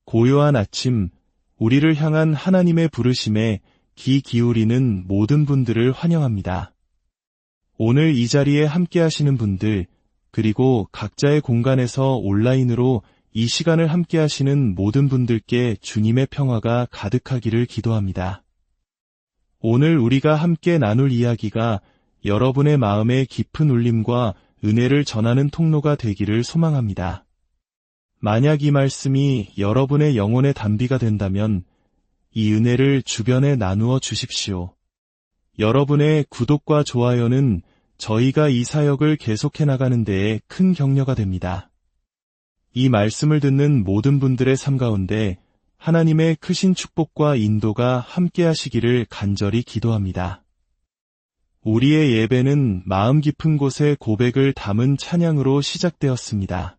고요한 아침, 우리를 향한 하나님의 부르심에 귀 기울이는 모든 분들을 환영합니다. 오늘 이 자리에 함께 하시는 분들, 그리고 각자의 공간에서 온라인으로 이 시간을 함께 하시는 모든 분들께 주님의 평화가 가득하기를 기도합니다. 오늘 우리가 함께 나눌 이야기가 여러분의 마음의 깊은 울림과 은혜를 전하는 통로가 되기를 소망합니다. 만약 이 말씀이 여러분의 영혼의 단비가 된다면 이 은혜를 주변에 나누어 주십시오. 여러분의 구독과 좋아요는 저희가 이 사역을 계속해 나가는 데에 큰 격려가 됩니다. 이 말씀을 듣는 모든 분들의 삶 가운데 하나님의 크신 축복과 인도가 함께 하시기를 간절히 기도합니다. 우리의 예배는 마음 깊은 곳에 고백을 담은 찬양으로 시작되었습니다.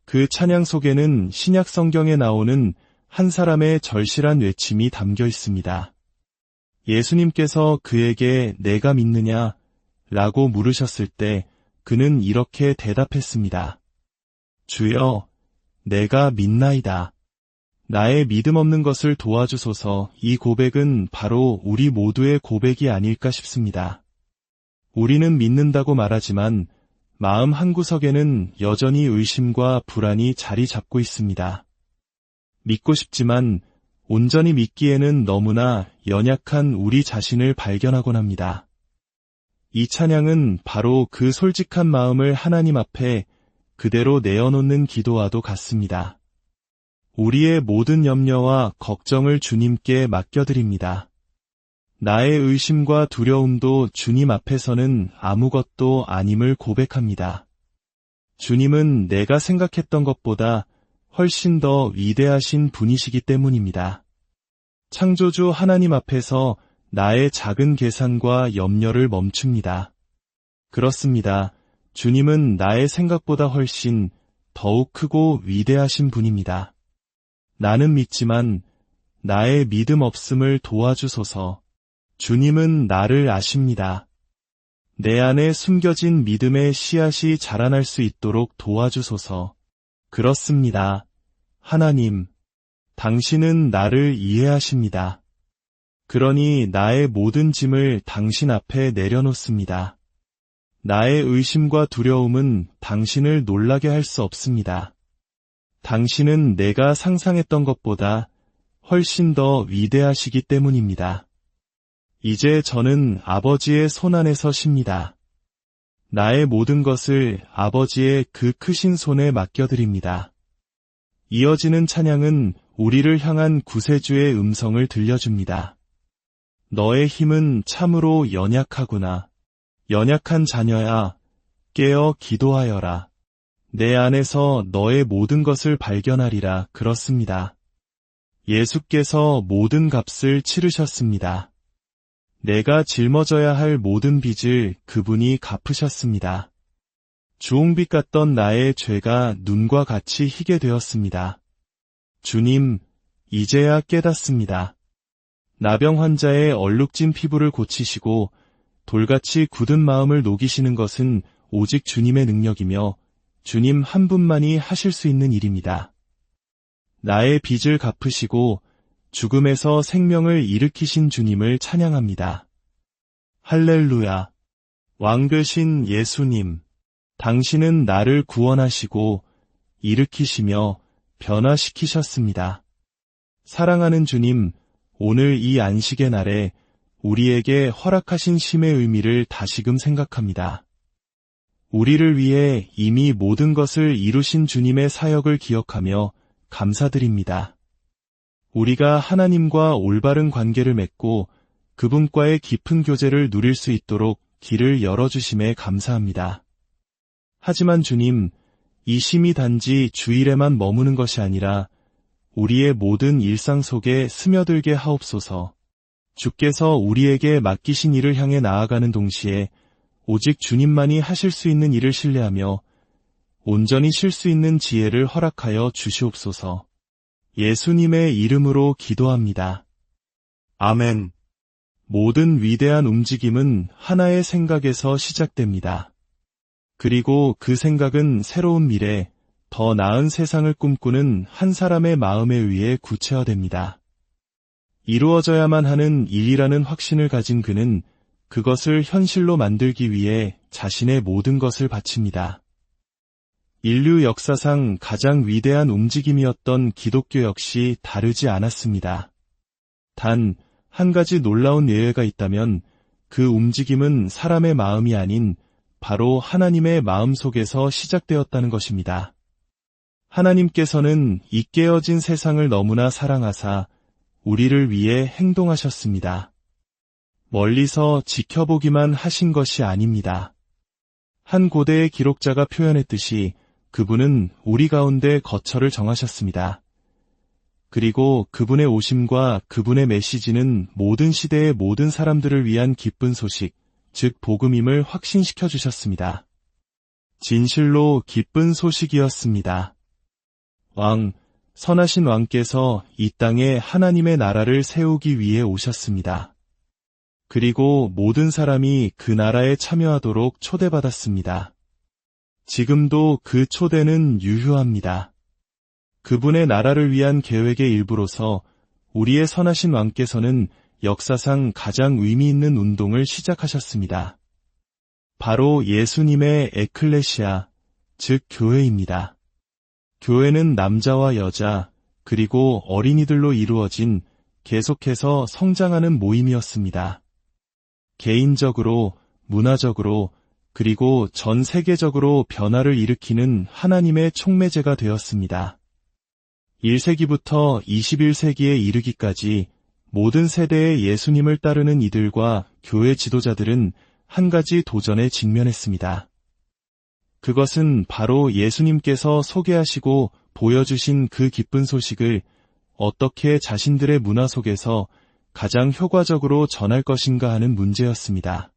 그 찬양 속에는 신약 성경에 나오는 한 사람의 절실한 외침이 담겨 있습니다. 예수님께서 그에게 내가 믿느냐? 라고 물으셨을 때 그는 이렇게 대답했습니다. 주여, 내가 믿나이다. 나의 믿음 없는 것을 도와주소서. 이 고백은 바로 우리 모두의 고백이 아닐까 싶습니다. 우리는 믿는다고 말하지만 마음 한구석에는 여전히 의심과 불안이 자리 잡고 있습니다. 믿고 싶지만 온전히 믿기에는 너무나 연약한 우리 자신을 발견하곤 합니다. 이 찬양은 바로 그 솔직한 마음을 하나님 앞에 그대로 내어놓는 기도와도 같습니다. 우리의 모든 염려와 걱정을 주님께 맡겨드립니다. 나의 의심과 두려움도 주님 앞에서는 아무것도 아님을 고백합니다. 주님은 내가 생각했던 것보다 훨씬 더 위대하신 분이시기 때문입니다. 창조주 하나님 앞에서 나의 작은 계산과 염려를 멈춥니다. 그렇습니다. 주님은 나의 생각보다 훨씬 더욱 크고 위대하신 분입니다. 나는 믿지만 나의 믿음 없음을 도와주소서. 주님은 나를 아십니다. 내 안에 숨겨진 믿음의 씨앗이 자라날 수 있도록 도와주소서. 그렇습니다. 하나님, 당신은 나를 이해하십니다. 그러니 나의 모든 짐을 당신 앞에 내려놓습니다. 나의 의심과 두려움은 당신을 놀라게 할 수 없습니다. 당신은 내가 상상했던 것보다 훨씬 더 위대하시기 때문입니다. 이제 저는 아버지의 손 안에서 쉽니다. 나의 모든 것을 아버지의 그 크신 손에 맡겨드립니다. 이어지는 찬양은 우리를 향한 구세주의 음성을 들려줍니다. 너의 힘은 참으로 연약하구나. 연약한 자녀야, 깨어 기도하여라. 내 안에서 너의 모든 것을 발견하리라. 그렇습니다. 예수께서 모든 값을 치르셨습니다. 내가 짊어져야 할 모든 빚을 그분이 갚으셨습니다. 주홍빛 같던 나의 죄가 눈과 같이 희게 되었습니다. 주님, 이제야 깨닫습니다. 나병 환자의 얼룩진 피부를 고치시고 돌같이 굳은 마음을 녹이시는 것은 오직 주님의 능력이며 주님 한 분만이 하실 수 있는 일입니다. 나의 빚을 갚으시고 죽음에서 생명을 일으키신 주님을 찬양합니다. 할렐루야. 왕되신 예수님, 당신은 나를 구원하시고 일으키시며 변화시키셨습니다. 사랑하는 주님, 오늘 이 안식의 날에 우리에게 허락하신 쉼의 의미를 다시금 생각합니다. 우리를 위해 이미 모든 것을 이루신 주님의 사역을 기억하며 감사드립니다. 우리가 하나님과 올바른 관계를 맺고 그분과의 깊은 교제를 누릴 수 있도록 길을 열어주심에 감사합니다. 하지만 주님, 이 쉼이 단지 주일에만 머무는 것이 아니라 우리의 모든 일상 속에 스며들게 하옵소서. 주께서 우리에게 맡기신 일을 향해 나아가는 동시에 오직 주님만이 하실 수 있는 일을 신뢰하며 온전히 쉴 수 있는 지혜를 허락하여 주시옵소서. 예수님의 이름으로 기도합니다. 아멘. 모든 위대한 움직임은 하나의 생각에서 시작됩니다. 그리고 그 생각은 새로운 미래, 더 나은 세상을 꿈꾸는 한 사람의 마음에 의해 구체화됩니다. 이루어져야만 하는 일이라는 확신을 가진 그는 그것을 현실로 만들기 위해 자신의 모든 것을 바칩니다. 인류 역사상 가장 위대한 움직임이었던 기독교 역시 다르지 않았습니다. 단, 한 가지 놀라운 예외가 있다면 그 움직임은 사람의 마음이 아닌 바로 하나님의 마음 속에서 시작되었다는 것입니다. 하나님께서는 이 깨어진 세상을 너무나 사랑하사 우리를 위해 행동하셨습니다. 멀리서 지켜보기만 하신 것이 아닙니다. 한 고대의 기록자가 표현했듯이 그분은 우리 가운데 거처를 정하셨습니다. 그리고 그분의 오심과 그분의 메시지는 모든 시대의 모든 사람들을 위한 기쁜 소식, 즉 복음임을 확신시켜 주셨습니다. 진실로 기쁜 소식이었습니다. 선하신 왕께서 이 땅에 하나님의 나라를 세우기 위해 오셨습니다. 그리고 모든 사람이 그 나라에 참여하도록 초대받았습니다. 지금도 그 초대는 유효합니다. 그분의 나라를 위한 계획의 일부로서 우리의 선하신 왕께서는 역사상 가장 의미 있는 운동을 시작하셨습니다. 바로 예수님의 에클레시아, 즉 교회입니다. 교회는 남자와 여자, 그리고 어린이들로 이루어진 계속해서 성장하는 모임이었습니다. 개인적으로, 문화적으로, 그리고 전 세계적으로 변화를 일으키는 하나님의 촉매제가 되었습니다. 1세기부터 21세기에 이르기까지 모든 세대의 예수님을 따르는 이들과 교회 지도자들은 한 가지 도전에 직면했습니다. 그것은 바로 예수님께서 소개하시고 보여주신 그 기쁜 소식을 어떻게 자신들의 문화 속에서 가장 효과적으로 전할 것인가 하는 문제였습니다.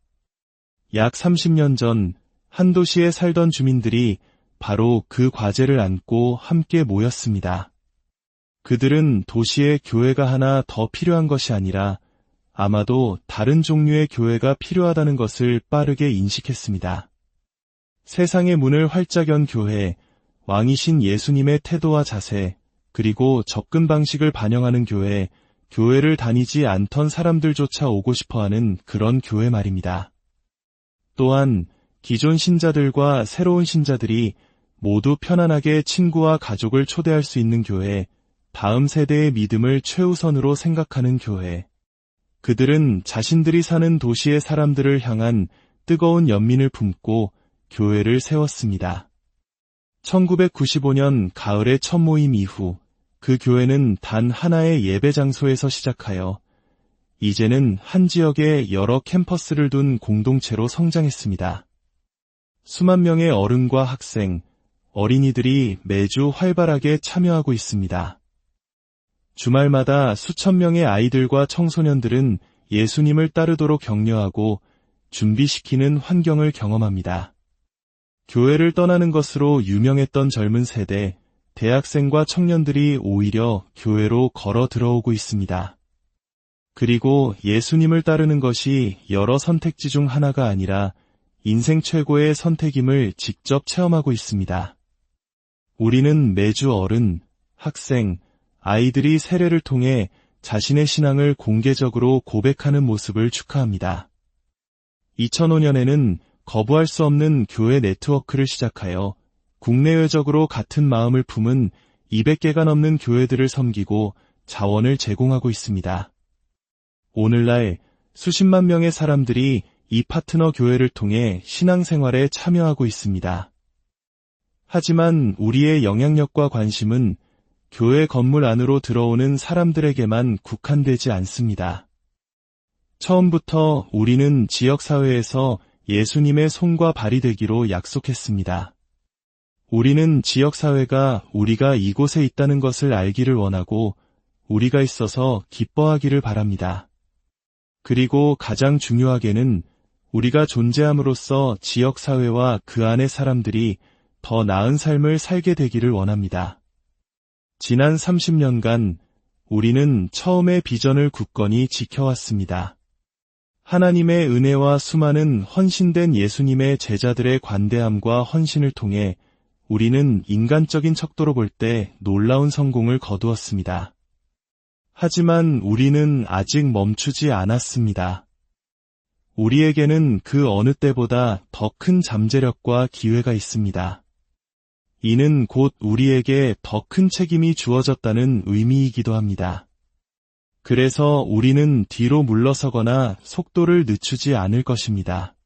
약 30년 전 한 도시에 살던 주민들이 바로 그 과제를 안고 함께 모였습니다. 그들은 도시에 교회가 하나 더 필요한 것이 아니라 아마도 다른 종류의 교회가 필요하다는 것을 빠르게 인식했습니다. 세상의 문을 활짝 연 교회, 왕이신 예수님의 태도와 자세, 그리고 접근 방식을 반영하는 교회, 교회를 다니지 않던 사람들조차 오고 싶어하는 그런 교회 말입니다. 또한 기존 신자들과 새로운 신자들이 모두 편안하게 친구와 가족을 초대할 수 있는 교회, 다음 세대의 믿음을 최우선으로 생각하는 교회. 그들은 자신들이 사는 도시의 사람들을 향한 뜨거운 연민을 품고 교회를 세웠습니다. 1995년 가을의 첫 모임 이후 그 교회는 단 하나의 예배 장소에서 시작하여 이제는 한 지역에 여러 캠퍼스를 둔 공동체로 성장했습니다. 수만 명의 어른과 학생, 어린이들이 매주 활발하게 참여하고 있습니다. 주말마다 수천 명의 아이들과 청소년들은 예수님을 따르도록 격려하고 준비시키는 환경을 경험합니다. 교회를 떠나는 것으로 유명했던 젊은 세대, 대학생과 청년들이 오히려 교회로 걸어 들어오고 있습니다. 그리고 예수님을 따르는 것이 여러 선택지 중 하나가 아니라 인생 최고의 선택임을 직접 체험하고 있습니다. 우리는 매주 어른, 학생, 아이들이 세례를 통해 자신의 신앙을 공개적으로 고백하는 모습을 축하합니다. 2005년에는 거부할 수 없는 교회 네트워크를 시작하여 국내외적으로 같은 마음을 품은 200개가 넘는 교회들을 섬기고 자원을 제공하고 있습니다. 오늘날 수십만 명의 사람들이 이 파트너 교회를 통해 신앙생활에 참여하고 있습니다. 하지만 우리의 영향력과 관심은 교회 건물 안으로 들어오는 사람들에게만 국한되지 않습니다. 처음부터 우리는 지역사회에서 예수님의 손과 발이 되기로 약속했습니다. 우리는 지역사회가 우리가 이곳에 있다는 것을 알기를 원하고 우리가 있어서 기뻐하기를 바랍니다. 그리고 가장 중요하게는 우리가 존재함으로써 지역사회와 그 안의 사람들이 더 나은 삶을 살게 되기를 원합니다. 지난 30년간 우리는 처음의 비전을 굳건히 지켜왔습니다. 하나님의 은혜와 수많은 헌신된 예수님의 제자들의 관대함과 헌신을 통해 우리는 인간적인 척도로 볼 때 놀라운 성공을 거두었습니다. 하지만 우리는 아직 멈추지 않았습니다. 우리에게는 그 어느 때보다 더 큰 잠재력과 기회가 있습니다. 이는 곧 우리에게 더 큰 책임이 주어졌다는 의미이기도 합니다. 그래서 우리는 뒤로 물러서거나 속도를 늦추지 않을 것입니다.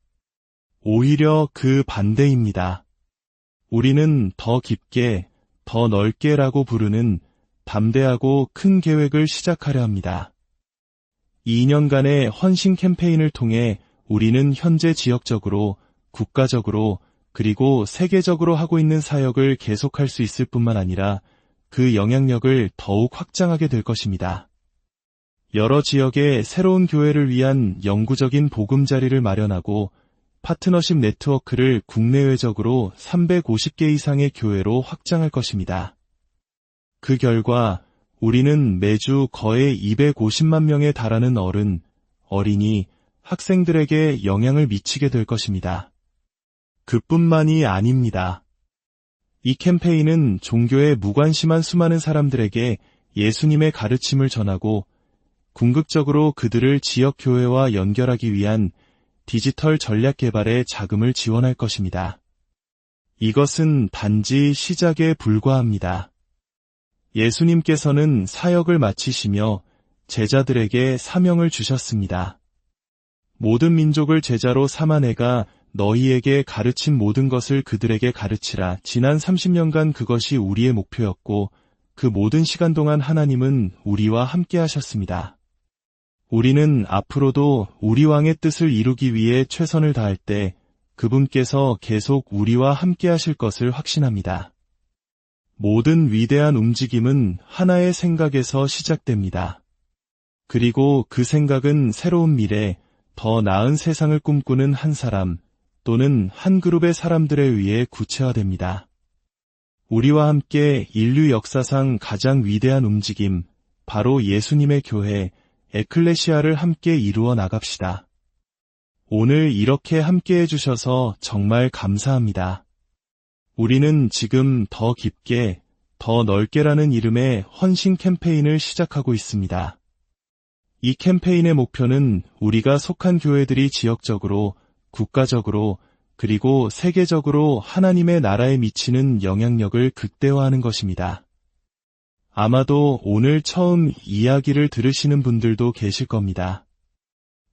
오히려 그 반대입니다. 우리는 더 깊게, 더 넓게라고 부르는 담대하고 큰 계획을 시작하려 합니다. 2년간의 헌신 캠페인을 통해 우리는 현재 지역적으로, 국가적으로, 그리고 세계적으로 하고 있는 사역을 계속할 수 있을 뿐만 아니라 그 영향력을 더욱 확장하게 될 것입니다. 여러 지역의 새로운 교회를 위한 영구적인 보금자리를 마련하고 파트너십 네트워크를 국내외적으로 350개 이상의 교회로 확장할 것입니다. 그 결과 우리는 매주 거의 250만 명에 달하는 어린이, 학생들에게 영향을 미치게 될 것입니다. 그뿐만이 아닙니다. 이 캠페인은 종교에 무관심한 수많은 사람들에게 예수님의 가르침을 전하고 궁극적으로 그들을 지역교회와 연결하기 위한 디지털 전략 개발에 자금을 지원할 것입니다. 이것은 단지 시작에 불과합니다. 예수님께서는 사역을 마치시며 제자들에게 사명을 주셨습니다. 모든 민족을 제자로 삼아 내가 너희에게 가르친 모든 것을 그들에게 가르치라. 지난 30년간 그것이 우리의 목표였고 그 모든 시간 동안 하나님은 우리와 함께 하셨습니다. 우리는 앞으로도 우리 왕의 뜻을 이루기 위해 최선을 다할 때 그분께서 계속 우리와 함께 하실 것을 확신합니다. 모든 위대한 움직임은 하나의 생각에서 시작됩니다. 그리고 그 생각은 새로운 미래, 더 나은 세상을 꿈꾸는 한 사람 또는 한 그룹의 사람들에 의해 구체화됩니다. 우리와 함께 인류 역사상 가장 위대한 움직임, 바로 예수님의 교회, 에클레시아를 함께 이루어 나갑시다. 오늘 이렇게 함께 해주셔서 정말 감사합니다. 우리는 지금 더 깊게, 더 넓게라는 이름의 헌신 캠페인을 시작하고 있습니다. 이 캠페인의 목표는 우리가 속한 교회들이 지역적으로, 국가적으로, 그리고 세계적으로 하나님의 나라에 미치는 영향력을 극대화하는 것입니다. 아마도 오늘 처음 이야기를 들으시는 분들도 계실 겁니다.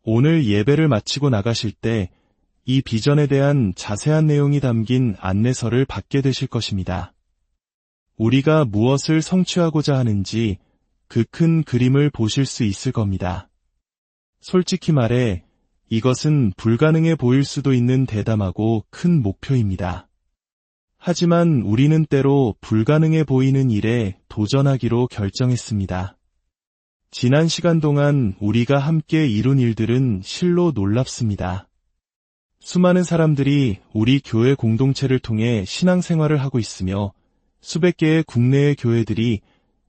오늘 예배를 마치고 나가실 때 이 비전에 대한 자세한 내용이 담긴 안내서를 받게 되실 것입니다. 우리가 무엇을 성취하고자 하는지 그 큰 그림을 보실 수 있을 겁니다. 솔직히 말해 이것은 불가능해 보일 수도 있는 대담하고 큰 목표입니다. 하지만 우리는 때로 불가능해 보이는 일에 도전하기로 결정했습니다. 지난 시간 동안 우리가 함께 이룬 일들은 실로 놀랍습니다. 수많은 사람들이 우리 교회 공동체를 통해 신앙생활을 하고 있으며 수백 개의 국내의 교회들이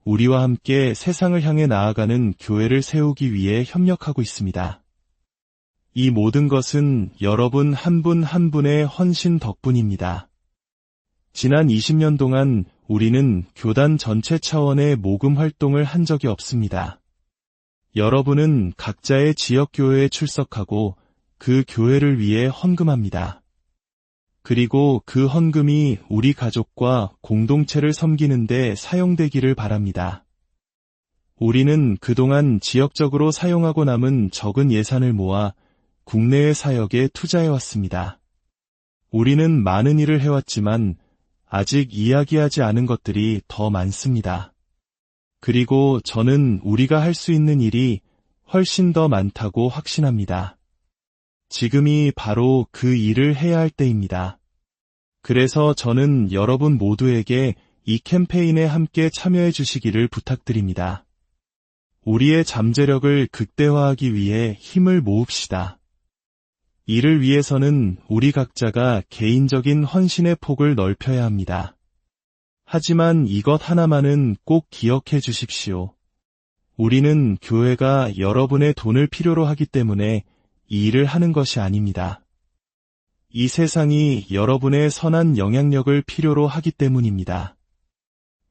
우리와 함께 세상을 향해 나아가는 교회를 세우기 위해 협력하고 있습니다. 이 모든 것은 여러분 한 분 한 분의 헌신 덕분입니다. 지난 20년 동안 우리는 교단 전체 차원의 모금 활동을 한 적이 없습니다. 여러분은 각자의 지역교회에 출석하고 그 교회를 위해 헌금합니다. 그리고 그 헌금이 우리 가족과 공동체를 섬기는 데 사용되기를 바랍니다. 우리는 그동안 지역적으로 사용하고 남은 적은 예산을 모아 국내의 사역에 투자해왔습니다. 우리는 많은 일을 해왔지만 아직 이야기하지 않은 것들이 더 많습니다. 그리고 저는 우리가 할 수 있는 일이 훨씬 더 많다고 확신합니다. 지금이 바로 그 일을 해야 할 때입니다. 그래서 저는 여러분 모두에게 이 캠페인에 함께 참여해 주시기를 부탁드립니다. 우리의 잠재력을 극대화하기 위해 힘을 모읍시다. 이를 위해서는 우리 각자가 개인적인 헌신의 폭을 넓혀야 합니다. 하지만 이것 하나만은 꼭 기억해 주십시오. 우리는 교회가 여러분의 돈을 필요로 하기 때문에 이 일을 하는 것이 아닙니다. 이 세상이 여러분의 선한 영향력을 필요로 하기 때문입니다.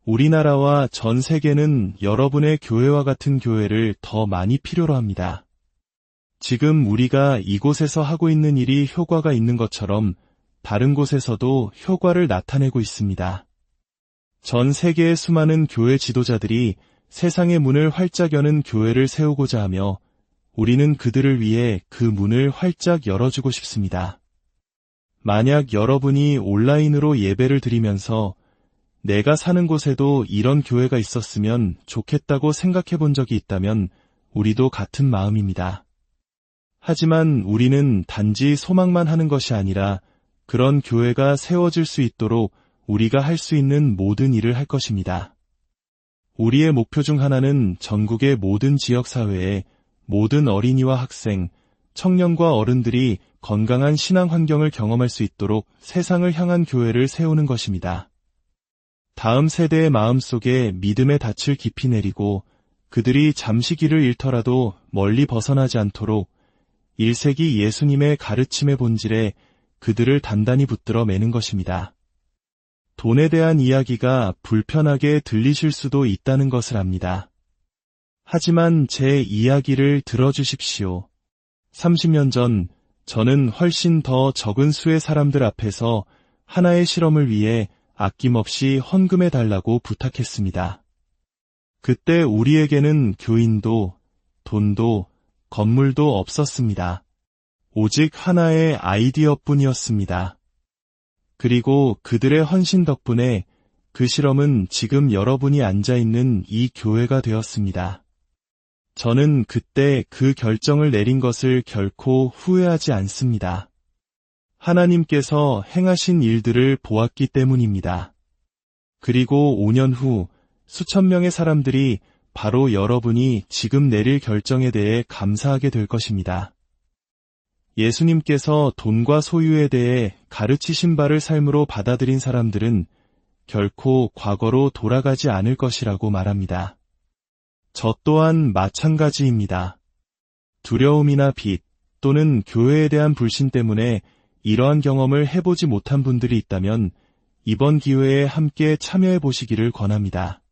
우리나라와 전 세계는 여러분의 교회와 같은 교회를 더 많이 필요로 합니다. 지금 우리가 이곳에서 하고 있는 일이 효과가 있는 것처럼 다른 곳에서도 효과를 나타내고 있습니다. 전 세계의 수많은 교회 지도자들이 세상의 문을 활짝 여는 교회를 세우고자 하며 우리는 그들을 위해 그 문을 활짝 열어주고 싶습니다. 만약 여러분이 온라인으로 예배를 드리면서 내가 사는 곳에도 이런 교회가 있었으면 좋겠다고 생각해 본 적이 있다면 우리도 같은 마음입니다. 하지만 우리는 단지 소망만 하는 것이 아니라 그런 교회가 세워질 수 있도록 우리가 할 수 있는 모든 일을 할 것입니다. 우리의 목표 중 하나는 전국의 모든 지역사회에 모든 어린이와 학생, 청년과 어른들이 건강한 신앙 환경을 경험할 수 있도록 세상을 향한 교회를 세우는 것입니다. 다음 세대의 마음속에 믿음의 닻을 깊이 내리고 그들이 잠시 길을 잃더라도 멀리 벗어나지 않도록 1세기 예수님의 가르침의 본질에 그들을 단단히 붙들어 매는 것입니다. 돈에 대한 이야기가 불편하게 들리실 수도 있다는 것을 압니다. 하지만 제 이야기를 들어주십시오. 30년 전 저는 훨씬 더 적은 수의 사람들 앞에서 하나의 실험을 위해 아낌없이 헌금해달라고 부탁했습니다. 그때 우리에게는 교인도, 돈도, 건물도 없었습니다. 오직 하나의 아이디어뿐이었습니다. 그리고 그들의 헌신 덕분에 그 실험은 지금 여러분이 앉아있는 이 교회가 되었습니다. 저는 그때 그 결정을 내린 것을 결코 후회하지 않습니다. 하나님께서 행하신 일들을 보았기 때문입니다. 그리고 5년 후 수천 명의 사람들이 바로 여러분이 지금 내릴 결정에 대해 감사하게 될 것입니다. 예수님께서 돈과 소유에 대해 가르치신 바를 삶으로 받아들인 사람들은 결코 과거로 돌아가지 않을 것이라고 말합니다. 저 또한 마찬가지입니다. 두려움이나 빚 또는 교회에 대한 불신 때문에 이러한 경험을 해보지 못한 분들이 있다면 이번 기회에 함께 참여해 보시기를 권합니다.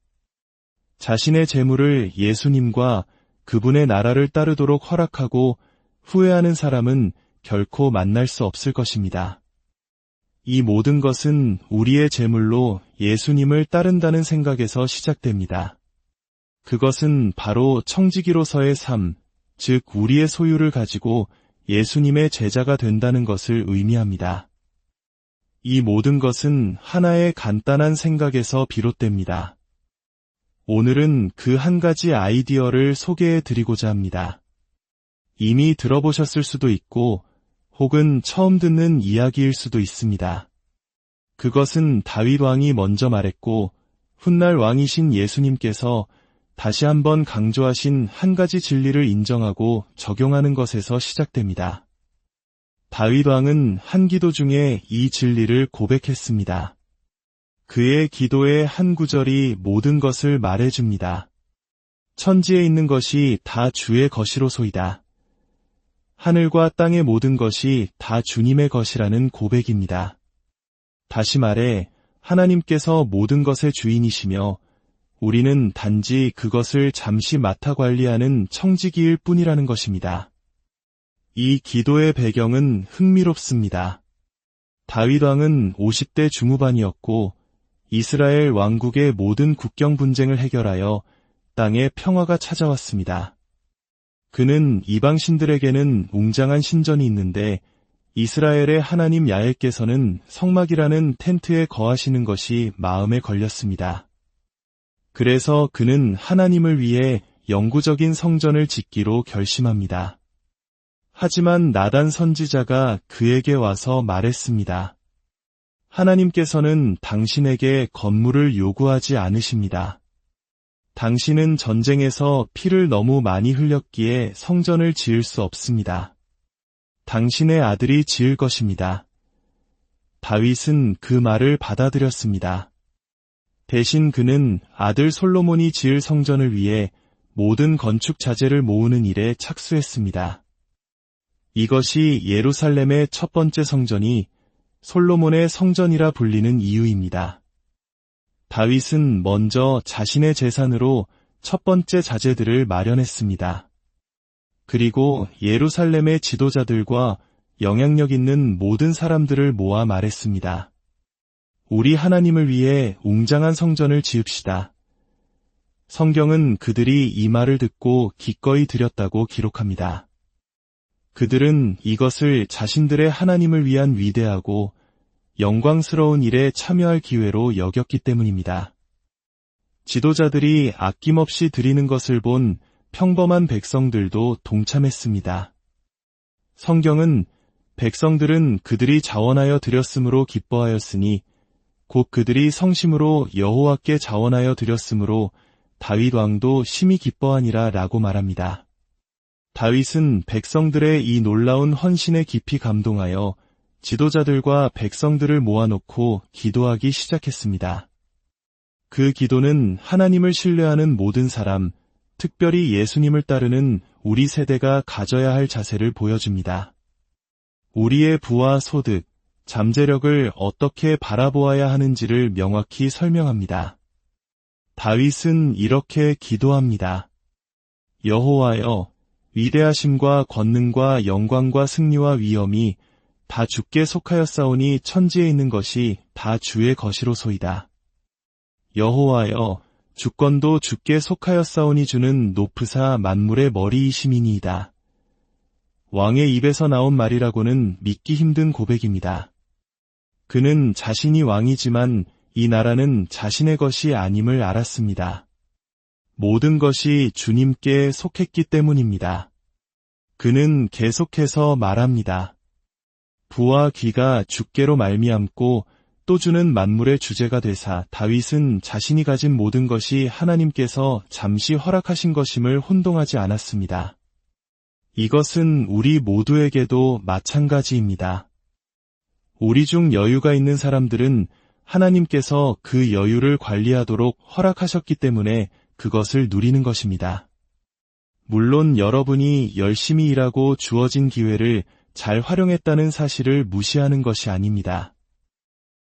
자신의 재물을 예수님과 그분의 나라를 따르도록 허락하고 후회하는 사람은 결코 만날 수 없을 것입니다. 이 모든 것은 우리의 재물로 예수님을 따른다는 생각에서 시작됩니다. 그것은 바로 청지기로서의 삶, 즉 우리의 소유를 가지고 예수님의 제자가 된다는 것을 의미합니다. 이 모든 것은 하나의 간단한 생각에서 비롯됩니다. 오늘은 그 한 가지 아이디어를 소개해 드리고자 합니다. 이미 들어보셨을 수도 있고 혹은 처음 듣는 이야기일 수도 있습니다. 그것은 다윗 왕이 먼저 말했고 훗날 왕이신 예수님께서 다시 한번 강조하신 한 가지 진리를 인정하고 적용하는 것에서 시작됩니다. 다윗 왕은 한 기도 중에 이 진리를 고백했습니다. 그의 기도의 한 구절이 모든 것을 말해줍니다. 천지에 있는 것이 다 주의 것이로소이다. 하늘과 땅의 모든 것이 다 주님의 것이라는 고백입니다. 다시 말해 하나님께서 모든 것의 주인이시며 우리는 단지 그것을 잠시 맡아 관리하는 청지기일 뿐이라는 것입니다. 이 기도의 배경은 흥미롭습니다. 다윗 왕은 50대 중후반이었고 이스라엘 왕국의 모든 국경 분쟁을 해결하여 땅에 평화가 찾아왔습니다. 그는 이방신들에게는 웅장한 신전이 있는데 이스라엘의 하나님 야훼께서는 성막이라는 텐트에 거하시는 것이 마음에 걸렸습니다. 그래서 그는 하나님을 위해 영구적인 성전을 짓기로 결심합니다. 하지만 나단 선지자가 그에게 와서 말했습니다. 하나님께서는 당신에게 건물을 요구하지 않으십니다. 당신은 전쟁에서 피를 너무 많이 흘렸기에 성전을 지을 수 없습니다. 당신의 아들이 지을 것입니다. 다윗은 그 말을 받아들였습니다. 대신 그는 아들 솔로몬이 지을 성전을 위해 모든 건축 자재를 모으는 일에 착수했습니다. 이것이 예루살렘의 첫 번째 성전이 솔로몬의 성전이라 불리는 이유입니다. 다윗은 먼저 자신의 재산으로 첫 번째 자재들을 마련했습니다. 그리고 예루살렘의 지도자들과 영향력 있는 모든 사람들을 모아 말했습니다. 우리 하나님을 위해 웅장한 성전을 지읍시다. 성경은 그들이 이 말을 듣고 기꺼이 드렸다고 기록합니다. 그들은 이것을 자신들의 하나님을 위한 위대하고 영광스러운 일에 참여할 기회로 여겼기 때문입니다. 지도자들이 아낌없이 드리는 것을 본 평범한 백성들도 동참했습니다. 성경은 백성들은 그들이 자원하여 드렸으므로 기뻐하였으니 곧 그들이 성심으로 여호와께 자원하여 드렸으므로 다윗 왕도 심히 기뻐하니라 라고 말합니다. 다윗은 백성들의 이 놀라운 헌신에 깊이 감동하여 지도자들과 백성들을 모아놓고 기도하기 시작했습니다. 그 기도는 하나님을 신뢰하는 모든 사람, 특별히 예수님을 따르는 우리 세대가 가져야 할 자세를 보여줍니다. 우리의 부와 소득, 잠재력을 어떻게 바라보아야 하는지를 명확히 설명합니다. 다윗은 이렇게 기도합니다. 여호와여, 위대하심과 권능과 영광과 승리와 위엄이 다 주께 속하였사오니 천지에 있는 것이 다 주의 것이로소이다. 여호와여, 주권도 주께 속하였사오니 주는 높으사 만물의 머리이심이니이다. 왕의 입에서 나온 말이라고는 믿기 힘든 고백입니다. 그는 자신이 왕이지만 이 나라는 자신의 것이 아님을 알았습니다. 모든 것이 주님께 속했기 때문입니다. 그는 계속해서 말합니다. 부와 귀가 주께로 말미암고 또 주는 만물의 주제가 되사 다윗은 자신이 가진 모든 것이 하나님께서 잠시 허락하신 것임을 혼동하지 않았습니다. 이것은 우리 모두에게도 마찬가지입니다. 우리 중 여유가 있는 사람들은 하나님께서 그 여유를 관리하도록 허락하셨기 때문에 그것을 누리는 것입니다. 물론 여러분이 열심히 일하고 주어진 기회를 잘 활용했다는 사실을 무시하는 것이 아닙니다.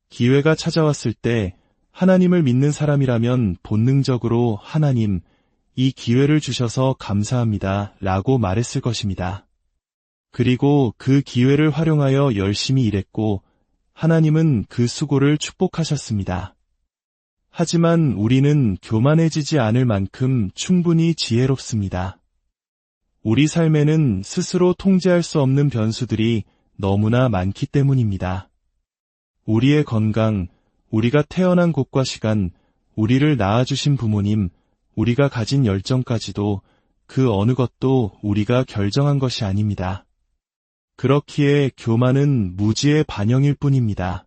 기회가 찾아왔을 때 하나님을 믿는 사람이라면 본능적으로 하나님, 이 기회를 주셔서 감사합니다 라고 말했을 것입니다. 그리고 그 기회를 활용하여 열심히 일했고 하나님은 그 수고를 축복하셨습니다. 하지만 우리는 교만해지지 않을 만큼 충분히 지혜롭습니다. 우리 삶에는 스스로 통제할 수 없는 변수들이 너무나 많기 때문입니다. 우리의 건강, 우리가 태어난 곳과 시간, 우리를 낳아주신 부모님, 우리가 가진 열정까지도 그 어느 것도 우리가 결정한 것이 아닙니다. 그렇기에 교만은 무지의 반영일 뿐입니다.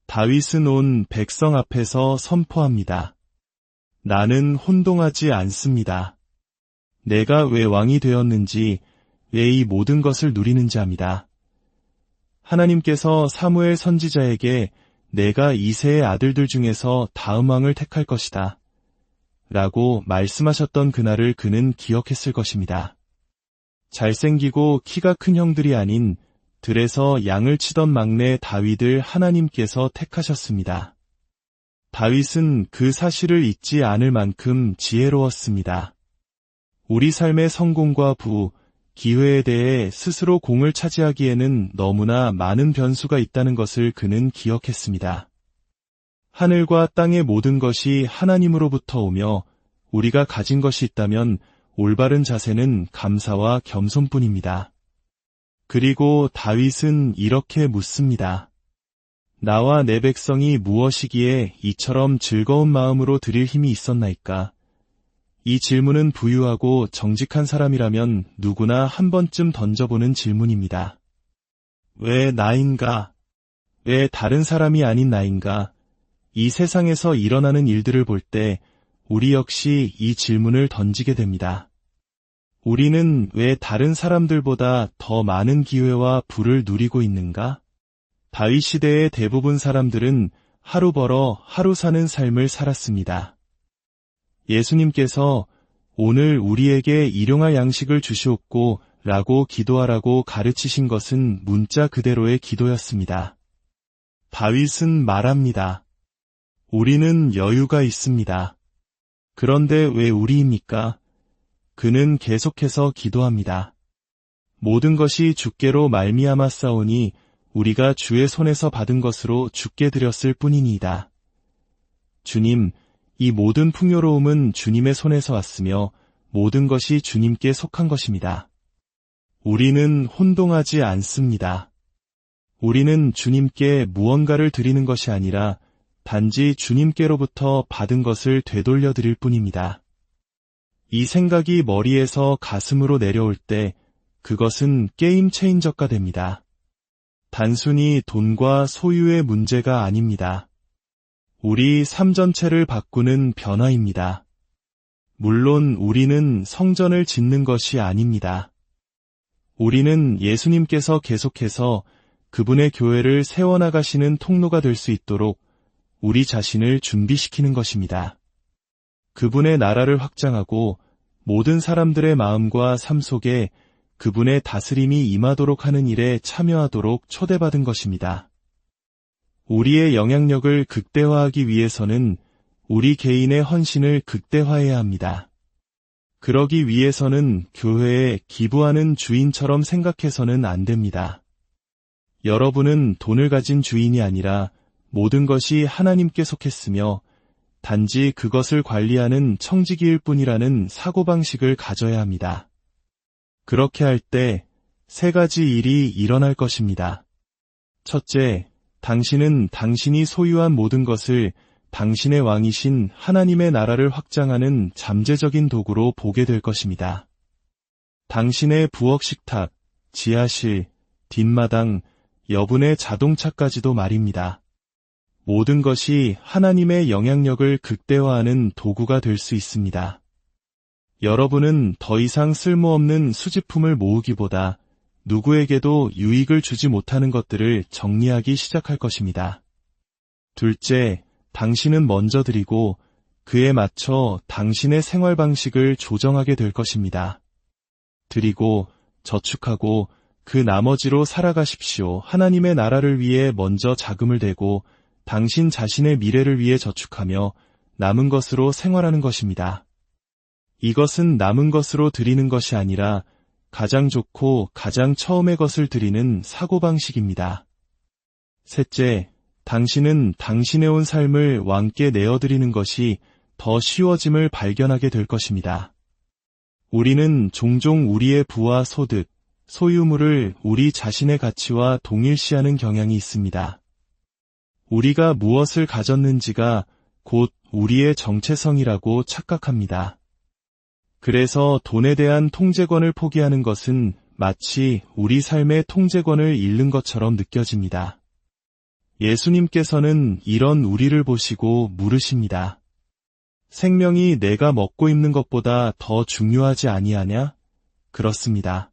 다윗은 온 백성 앞에서 선포합니다. 나는 혼동하지 않습니다. 내가 왜 왕이 되었는지, 왜 이 모든 것을 누리는지 압니다. 하나님께서 사무엘 선지자에게 내가 이새의 아들들 중에서 다음 왕을 택할 것이다 라고 말씀하셨던 그날을 그는 기억했을 것입니다. 잘생기고 키가 큰 형들이 아닌 들에서 양을 치던 막내 다윗을 하나님께서 택하셨습니다. 다윗은 그 사실을 잊지 않을 만큼 지혜로웠습니다. 우리 삶의 성공과 부, 기회에 대해 스스로 공을 차지하기에는 너무나 많은 변수가 있다는 것을 그는 기억했습니다. 하늘과 땅의 모든 것이 하나님으로부터 오며 우리가 가진 것이 있다면 올바른 자세는 감사와 겸손뿐입니다. 그리고 다윗은 이렇게 묻습니다. 나와 내 백성이 무엇이기에 이처럼 즐거운 마음으로 드릴 힘이 있었나이까? 이 질문은 부유하고 정직한 사람이라면 누구나 한 번쯤 던져보는 질문입니다. 왜 나인가? 왜 다른 사람이 아닌 나인가? 이 세상에서 일어나는 일들을 볼 때 우리 역시 이 질문을 던지게 됩니다. 우리는 왜 다른 사람들보다 더 많은 기회와 부를 누리고 있는가? 다윗 시대의 대부분 사람들은 하루 벌어 하루 사는 삶을 살았습니다. 예수님께서 오늘 우리에게 일용할 양식을 주시옵고 라고 기도하라고 가르치신 것은 문자 그대로의 기도였습니다. 다윗은 말합니다. 우리는 여유가 있습니다. 그런데 왜 우리입니까? 그는 계속해서 기도합니다. 모든 것이 주께로 말미암아 싸우니 우리가 주의 손에서 받은 것으로 주께 드렸을 뿐이니이다. 주님, 이 모든 풍요로움은 주님의 손에서 왔으며 모든 것이 주님께 속한 것입니다. 우리는 혼동하지 않습니다. 우리는 주님께 무언가를 드리는 것이 아니라 단지 주님께로부터 받은 것을 되돌려 드릴 뿐입니다. 이 생각이 머리에서 가슴으로 내려올 때 그것은 게임 체인저가 됩니다. 단순히 돈과 소유의 문제가 아닙니다. 우리 삶 전체를 바꾸는 변화입니다. 물론 우리는 성전을 짓는 것이 아닙니다. 우리는 예수님께서 계속해서 그분의 교회를 세워나가시는 통로가 될 수 있도록 우리 자신을 준비시키는 것입니다. 그분의 나라를 확장하고 모든 사람들의 마음과 삶 속에 그분의 다스림이 임하도록 하는 일에 참여하도록 초대받은 것입니다. 우리의 영향력을 극대화하기 위해서는 우리 개인의 헌신을 극대화해야 합니다. 그러기 위해서는 교회에 기부하는 주인처럼 생각해서는 안 됩니다. 여러분은 돈을 가진 주인이 아니라 모든 것이 하나님께 속했으며 단지 그것을 관리하는 청지기일 뿐이라는 사고방식을 가져야 합니다. 그렇게 할 때 세 가지 일이 일어날 것입니다. 첫째, 당신은 당신이 소유한 모든 것을 당신의 왕이신 하나님의 나라를 확장하는 잠재적인 도구로 보게 될 것입니다. 당신의 부엌 식탁, 지하실, 뒷마당, 여분의 자동차까지도 말입니다. 모든 것이 하나님의 영향력을 극대화하는 도구가 될 수 있습니다. 여러분은 더 이상 쓸모없는 수집품을 모으기보다 누구에게도 유익을 주지 못하는 것들을 정리하기 시작할 것입니다. 둘째, 당신은 먼저 드리고 그에 맞춰 당신의 생활 방식을 조정하게 될 것입니다. 드리고 저축하고 그 나머지로 살아가십시오. 하나님의 나라를 위해 먼저 자금을 대고 당신 자신의 미래를 위해 저축하며 남은 것으로 생활하는 것입니다. 이것은 남은 것으로 드리는 것이 아니라 가장 좋고 가장 처음의 것을 드리는 사고방식입니다. 셋째, 당신은 당신의 온 삶을 왕께 내어드리는 것이 더 쉬워짐을 발견하게 될 것입니다. 우리는 종종 우리의 부와 소득, 소유물을 우리 자신의 가치와 동일시하는 경향이 있습니다. 우리가 무엇을 가졌는지가 곧 우리의 정체성이라고 착각합니다. 그래서 돈에 대한 통제권을 포기하는 것은 마치 우리 삶의 통제권을 잃는 것처럼 느껴집니다. 예수님께서는 이런 우리를 보시고 물으십니다. 생명이 내가 먹고 입는 것보다 더 중요하지 아니하냐? 그렇습니다.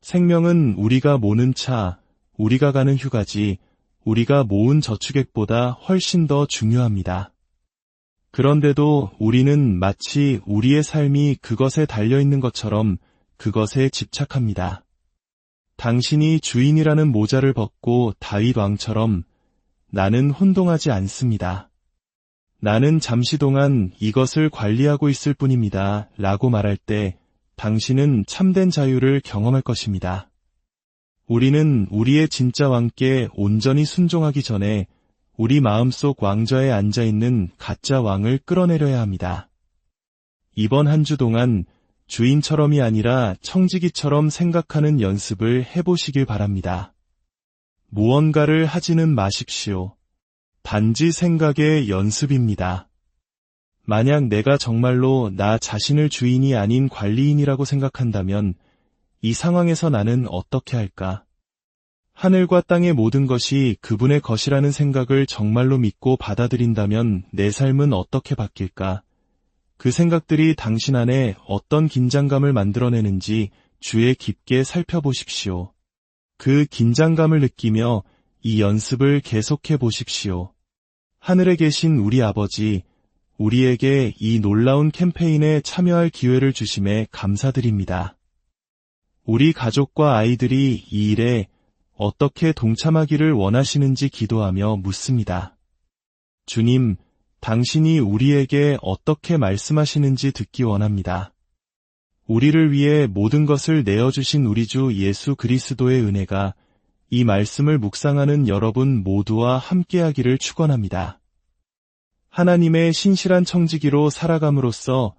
생명은 우리가 모는 차, 우리가 가는 휴가지, 우리가 모은 저축액보다 훨씬 더 중요합니다. 그런데도 우리는 마치 우리의 삶이 그것에 달려있는 것처럼 그것에 집착합니다. 당신이 주인이라는 모자를 벗고 다윗 왕처럼 나는 혼동하지 않습니다. 나는 잠시 동안 이것을 관리하고 있을 뿐입니다. 라고 말할 때 당신은 참된 자유를 경험할 것입니다. 우리는 우리의 진짜 왕께 온전히 순종하기 전에 우리 마음속 왕좌에 앉아있는 가짜 왕을 끌어내려야 합니다. 이번 한 주 동안 주인처럼이 아니라 청지기처럼 생각하는 연습을 해보시길 바랍니다. 무언가를 하지는 마십시오. 단지 생각의 연습입니다. 만약 내가 정말로 나 자신을 주인이 아닌 관리인이라고 생각한다면 이 상황에서 나는 어떻게 할까? 하늘과 땅의 모든 것이 그분의 것이라는 생각을 정말로 믿고 받아들인다면 내 삶은 어떻게 바뀔까? 그 생각들이 당신 안에 어떤 긴장감을 만들어내는지 주의 깊게 살펴보십시오. 그 긴장감을 느끼며 이 연습을 계속해 보십시오. 하늘에 계신 우리 아버지, 우리에게 이 놀라운 캠페인에 참여할 기회를 주심에 감사드립니다. 우리 가족과 아이들이 이 일에 어떻게 동참하기를 원하시는지 기도하며 묻습니다. 주님, 당신이 우리에게 어떻게 말씀하시는지 듣기 원합니다. 우리를 위해 모든 것을 내어주신 우리 주 예수 그리스도의 은혜가 이 말씀을 묵상하는 여러분 모두와 함께하기를 축원합니다. 하나님의 신실한 청지기로 살아감으로써